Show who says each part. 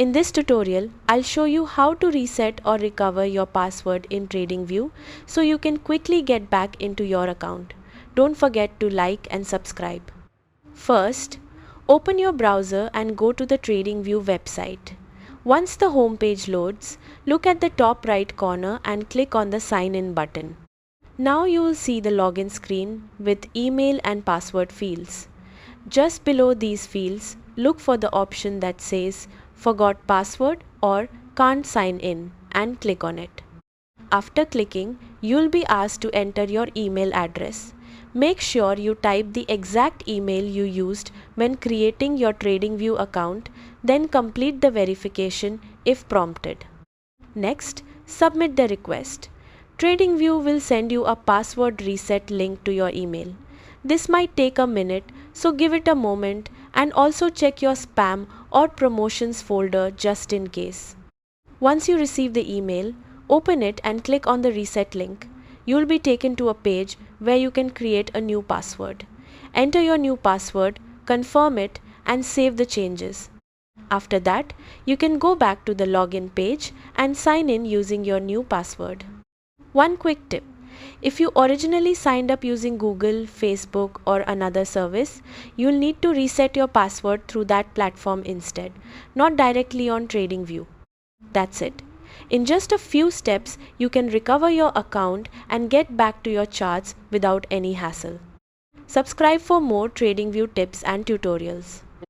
Speaker 1: In this tutorial, I'll show you how to reset or recover your password in Tradingview so you can quickly get back into your account. Don't forget to like and subscribe. First, open your browser and go to the Tradingview website. Once the home page loads, look at the top right corner and click on the Sign In button. Now you will see the login screen with email and password fields. Just below these fields, look for the option that says Forgot Password or Can't Sign In and click on it. After clicking, you'll be asked to enter your email address. Make sure you type the exact email you used when creating your Tradingview account, then complete the verification if prompted. Next, submit the request. Tradingview will send you a password reset link to your email. This might take a minute, so give it a moment and also check your spam or promotions folder just in case. Once you receive the email, open it and click on the reset link. You'll be taken to a page where you can create a new password. Enter your new password, confirm it, and save the changes. After that, you can go back to the login page and sign in using your new password. One quick tip. If you originally signed up using Google, Facebook, or another service, you'll need to reset your password through that platform instead, not directly on Tradingview. That's it. In just a few steps, you can recover your account and get back to your charts without any hassle. Subscribe for more Tradingview tips and tutorials.